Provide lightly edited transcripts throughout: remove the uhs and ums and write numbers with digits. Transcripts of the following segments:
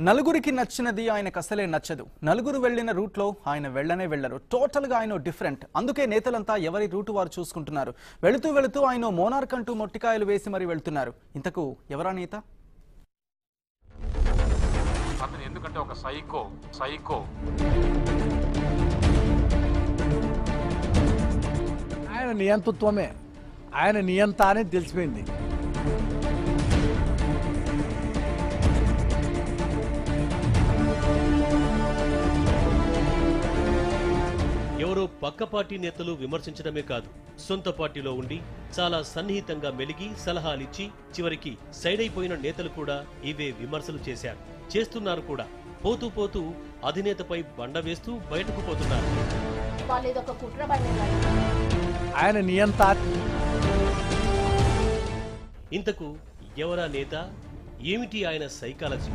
నలుగురికి నచ్చినది ఆయనకు అసలే నచ్చదు. నలుగురు వెళ్లిన రూట్లో ఆయన వెళ్ళనే వెళ్లరు. టోటల్ గా ఆయన డిఫరెంట్. అందుకే నేతలంతా ఎవరి రూటు వారు చూసుకుంటున్నారు. వెళుతూ వెళుతూ ఆయన మోనార్క్ అంటూ మొట్టికాయలు వేసి మరి వెళ్తున్నారు. ఇంతకు ఎవరా నేత? అతను ఎందుకంటే ఒక సైకో. ఆయన నియంతృత్వమే, ఆయన నియంత అని తెలిసిపోయింది. ఎవరో పక్క పార్టీ నేతలు విమర్శించడమే కాదు, సొంత పార్టీలో ఉండి చాలా సన్నిహితంగా మెలిగి సలహాలిచ్చి చివరికి సైడ్ అయిపోయిన నేతలు కూడా ఇవే విమర్శలు చేశారు, చేస్తున్నారు కూడా. పోతూ పోతూ అధినేతపై బండ వేస్తూ బయటకు పోతున్నారు. ఆయన నియంత. ఇంతకు ఎవరా నేత? ఏమిటి ఆయన సైకాలజీ?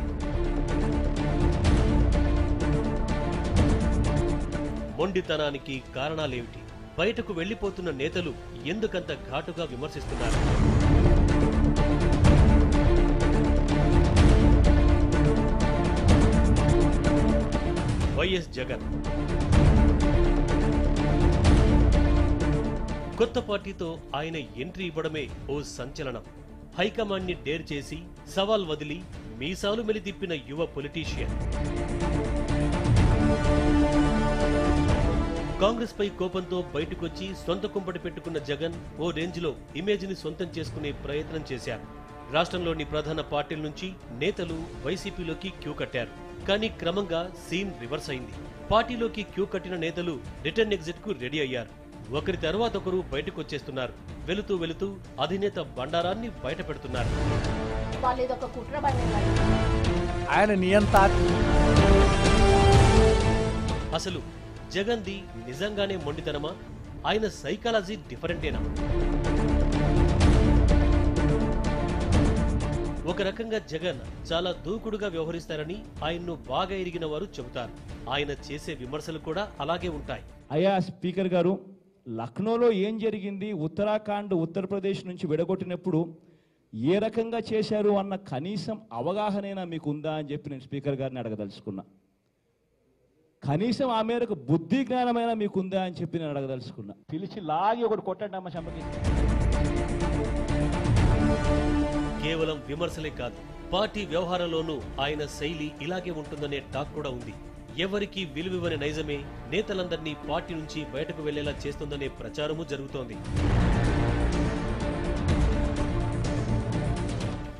మొండితనానికి కారణాలేమిటి? బయటకు వెళ్లిపోతున్న నేతలు ఎందుకంత ఘాటుగా విమర్శిస్తున్నారు? వైఎస్ జగన్ కొత్త పార్టీతో ఆయన ఎంట్రీ ఇవ్వడమే ఓ సంచలనం. హైకమాండ్ ని డేర్ చేసి సవాల్ వదిలి మీసాలు మెలితిప్పిన యువ పొలిటీషియన్. కాంగ్రెస్ పై కోపంతో బయటకొచ్చి సొంత కుంపటి పెట్టుకున్న జగన్ ఓ రేంజ్ లో ఇమేజ్ ని సొంతం చేసుకునే ప్రయత్నం చేశారు. రాష్ట్రంలోని ప్రధాన పార్టీల నుంచి నేతలు వైసీపీలోకి క్యూ కట్టారు. కానీ క్రమంగా సీన్ రివర్స్ అయింది. పార్టీలోకి క్యూ కట్టిన నేతలు రిటర్న్ ఎగ్జిట్ కు రెడీ అయ్యారు. ఒకరి తర్వాత ఒకరు బయటకు వచ్చేస్తున్నారు. వెళుతూ వెళుతూ అధినేత బండారాన్ని బయట పెడుతున్నారు. ఆయన నియంత. అసలు జగన్ది నిజంగానే మొండితనమా? ఆయన సైకాలజీ డిఫరెంటేనా? ఒక రకంగా జగన్ చాలా దూకుడుగా వ్యవహరిస్తారని ఆయన్ను బాగా ఎరిగిన వారు చెబుతారు. ఆయన చేసే విమర్శలు కూడా అలాగే ఉంటాయి. అయ్యా స్పీకర్ గారు, లక్నోలో ఏం జరిగింది, ఉత్తరాఖండ్ ఉత్తరప్రదేశ్ నుంచి విడగొట్టినప్పుడు ఏ రకంగా చేశారు అన్న కనీసం అవగాహనైనా మీకు ఉందా అని చెప్పి నేను స్పీకర్ గారిని అడగదలుచుకున్నా. కనీసం ఆ మేరకు బుద్ధి జ్ఞానమైనా మీకు ఉందా అని చెప్పి నేను అడగదలుచుకున్నా. పిలిచి లాగి ఒకటి కొట్టండి అమ్మ చంపకి. కేవలం విమర్శలే కాదు, పార్టీ వ్యవహారంలోనూ ఆయన శైలి ఇలాగే ఉంటుందనే టాక్ కూడా ఉంది. ఎవరికి విలువివ్వని నైజమే నేతలందరినీ పార్టీ నుంచి బయటకు వెళ్లేలా చేస్తుందనే ప్రచారము జరుగుతోంది.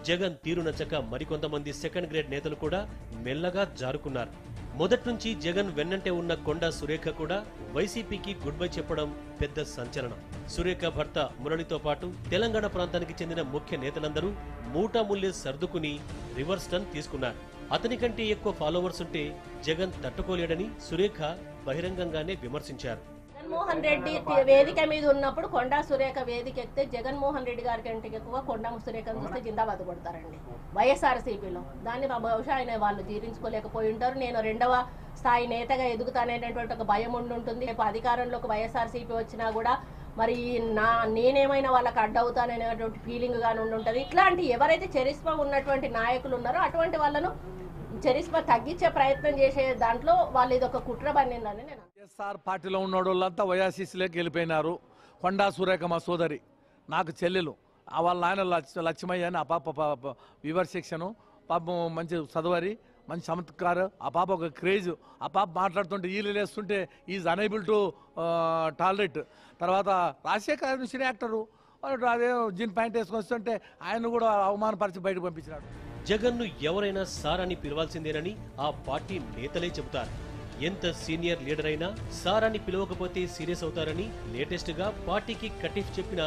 జగన్ తీరు నచ్చక మరికొంతమంది సెకండ్ గ్రేడ్ నేతలు కూడా మెల్లగా జారుకున్నారు. మొదట్నుంచి జగన్ వెన్నంటే ఉన్న కొండా సురేఖ కూడా వైసీపీకి గుడ్ బై చెప్పడం పెద్ద సంచలనం. సురేఖ భర్త మురళితో పాటు తెలంగాణ ప్రాంతానికి చెందిన ముఖ్య నేతలందరూ మూటాముల్లే సర్దుకుని రివర్స్ టర్న్ తీసుకున్నారు. అతని కంటే ఎక్కువ ఫాలోవర్స్ ఉంటే జగన్ తట్టుకోలేడని సురేఖ బహిరంగంగానే విమర్శించారు. జగన్మోహన్ రెడ్డి వేదిక మీద ఉన్నప్పుడు కొండా సురేఖ వేదిక ఎక్కితే జగన్మోహన్ రెడ్డి గారి కంటే ఎక్కువ కొండా సురేఖను చూస్తే జిందాబాద్ కొడతారండి వైఎస్ఆర్సీపీలో. దాన్ని బహుశా ఆయన వాళ్ళు జీర్ణించుకోలేకపోయి ఉంటారు. నేను రెండవ స్థాయి నేతగా ఎదుగుతాననేటువంటి ఒక భయం ఉండుంటుంది. అధికారంలోకి వైఎస్ఆర్సీపీ వచ్చినా కూడా మరి నేనేమైనా వాళ్ళకి అడ్డవుతాననేటువంటి ఫీలింగ్ గాని ఉండుంటది. ఇట్లాంటి ఎవరైతే చరిస్మా ఉన్నటువంటి నాయకులు ఉన్నారో అటువంటి వాళ్ళను చరిస్మా తగ్గించే ప్రయత్నం చేసే దాంట్లో వాళ్ళు ఇది ఒక కుట్ర పన్నిందని నేను. వైఎస్ఆర్ పార్టీలో ఉన్న వాళ్ళంతా వైఎస్ఆర్సీలోకి వెళ్ళిపోయినారు. కొండా సురేఖ మా సోదరి, నాకు చెల్లెలు. వాళ్ళ నాయన లక్ష్మయ్య అని ఆ పాప వివర్ సెక్షను, పాపం మంచి చదవరి, మంచి చమత్కారు. ఆ పాప ఒక క్రేజ్. ఆ పాప మాట్లాడుతుంటే ఈలు లేస్తుంటే ఈజ్ అనేబుల్ టు టాలరేట్. తర్వాత రాజశేఖర్ సినీ యాక్టరు, అదే జీన్ ప్యాంట్ వేసుకొని వస్తుంటే ఆయన కూడా అవమానపరిచి బయటకు పంపించినాడు. జగన్ను ఎవరైనా సార్ అని పిలవాల్సిందేనని ఆ పార్టీ నేతలే చెబుతారు. ఎంత సీనియర్ లీడర్ అయినా సార్ అని పిలవకపోతే సీరియస్ అవుతారని లేటెస్ట్ గా పార్టీకి కటిఫ్ చెప్పిన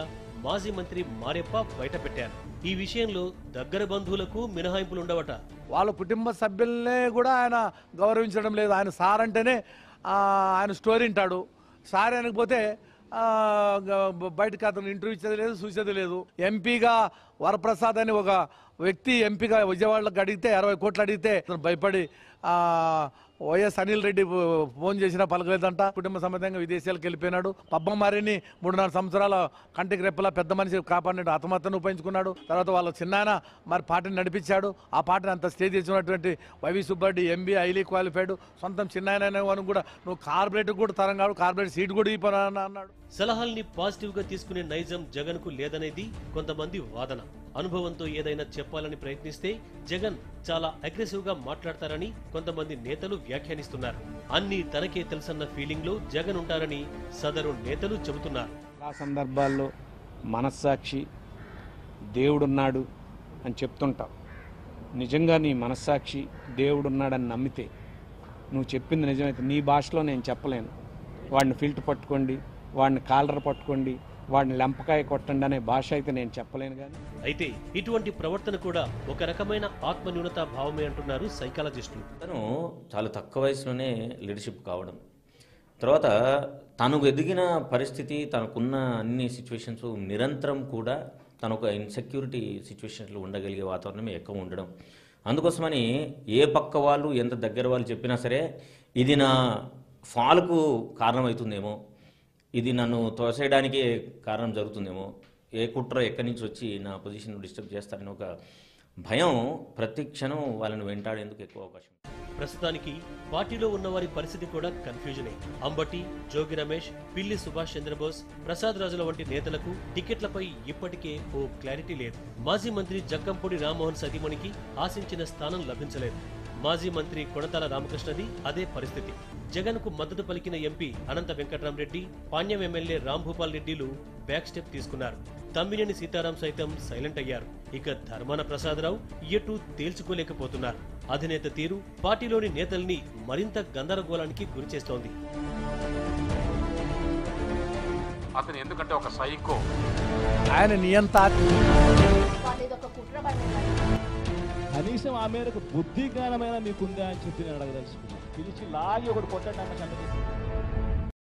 మాజీ మంత్రి మారెప్ప బయట పెట్టారు. ఈ విషయంలో దగ్గర బంధువులకు మినహాయింపులు ఉండవట. వాళ్ళ కుటుంబ సభ్యులనే కూడా ఆయన గౌరవించడం లేదు. ఆయన సార్ అంటేనే ఆయన స్టోరీ వింటాడు. సార్ అనకపోతే బయటకు అతను ఇంటర్వ్యూ ఇచ్చేది లేదు, చూసేది లేదు. ఎంపీగా వరప్రసాద్ అని ఒక వ్యక్తి ఎంపీగా విజయవాడలో అడిగితే 60 కోట్లు అడిగితే భయపడి వైఎస్ అనిల్ రెడ్డి ఫోన్ చేసినా పలకలేదంట. కుటుంబ సమేతంగా విదేశాలకు వెళ్ళిపోయినాడు. పబ్బం మారిని 3-4 సంవత్సరాల కంటికి రెప్పలా పెద్ద మనిషి కాపాడినాడు, ఆత్మహత్యను ఉపయోగించుకున్నాడు. తర్వాత వాళ్ళ చిన్నాయన మరి పార్టీని నడిపించాడు. ఆ పార్టీని అంత స్టేజ్ చేసినటువంటి YV Subba Reddy MB highly qualified, సొంతం చిన్నాయన కూడా నువ్వు కార్పొరేట్ కూడా తరం కాదు, కార్పొరేట్ సీట్ కూడా ఇవ్వను అన్నాడు. సలహాల్ని పాజిటివ్ గా తీసుకునే నైజం జగన్ కు లేదనేది కొంతమంది వాదన. అనుభవంతో ఏదైనా చెప్పాలని ప్రయత్నిస్తే జగన్ చాలా అగ్రెసివ్ గా మాట్లాడతారని కొంతమంది నేతలు వ్యాఖ్యానిస్తున్నారు. అన్ని తనకే తెలుసన్న ఫీలింగ్ లో జగన్ ఉంటారని సదరు నేతలు చెబుతున్నారు. ఆ సందర్భాల్లో మనస్సాక్షి దేవుడున్నాడు అని చెప్తుంటావు. నిజంగా నీ మనస్సాక్షి దేవుడున్నాడని నమ్మితే, నువ్వు చెప్పింది నిజమైతే, నీ భాషలో నేను చెప్పలేను. వాడిని ఫిల్టర్ పట్టుకోండి, వాడిని కాలర్ పట్టుకోండి, వాడిని లెంపకాయ కొట్టండి అనే భాష అయితే నేను చెప్పలేను. కానీ అయితే ఇటువంటి ప్రవర్తన కూడా ఒక రకమైన ఆత్మన్యూనతా భావమే అంటున్నారు సైకాలజిస్టులు. తను చాలా తక్కువ వయసులోనే లీడర్షిప్ కావడం, తర్వాత తనకు ఎదిగిన పరిస్థితి, తనకున్న అన్ని సిచ్యువేషన్స్ నిరంతరం కూడా తను ఒక ఇన్సెక్యూరిటీ సిచ్యువేషన్స్లో ఉండగలిగే వాతావరణమే ఎక్కువ ఉండడం. అందుకోసమని ఏ పక్క వాళ్ళు ఎంత దగ్గర వాళ్ళు చెప్పినా సరే ఇది నా ఫాల్కు కారణమవుతుందేమో, ఇది నన్ను తోసేయడానికి కారణం జరుగుతుందేమో, ఏ కుట్ర ఎక్కడి నుంచి వచ్చి నా పొజిషన్ డిస్టర్బ్ చేస్తారని ఒక భయం ప్రతి క్షణం వాళ్ళని వెంటాడేందుకు ఎక్కువ అవకాశం. ప్రస్తుతానికి పార్టీలో ఉన్నవారి పరిస్థితి కూడా కన్ఫ్యూజనే. అంబటి, జోగి రమేష్, పిల్లి సుభాష్ చంద్రబోస్, ప్రసాద్ రాజుల వంటి నేతలకు టికెట్లపై ఇప్పటికే ఓ క్లారిటీ లేదు. మాజీ మంత్రి జక్కంపూడి రామ్మోహన్ సతీమణికి ఆశించిన స్థానం లభించలేదు. మాజీ మంత్రి కొణతాల రామకృష్ణది అదే పరిస్థితి. జగన్ కు మద్దతు పలికిన ఎంపీ అనంత వెంకట్రామరెడ్డి, పాణ్యం ఎమ్మెల్యే రాంభూపాల్ రెడ్డిలు బ్యాక్ స్టెప్ తీసుకున్నారు. తమ్మినేని సీతారాం సైతం సైలెంట్ అయ్యారు. ఇక ధర్మాన ప్రసాదరావు ఎటూ తేల్చుకోలేకపోతున్నారు. అధినేత తీరు పార్టీలోని నేతల్ని మరింత గందరగోళానికి గురి చేస్తోంది. అతను ఎందుకంటే ఒక సైకో, ఆయన నియంత. వాళ్ళు ఇదొక కుట్ర పడినారు. కనీసం ఆ మేరకు బుద్ధి జ్ఞానమైనా మీకుందా అని చెప్పి నేను అడగదలుచుకున్నాను. పిలిచి లాగి ఒకటి కొట్టండి అన్న సంగతి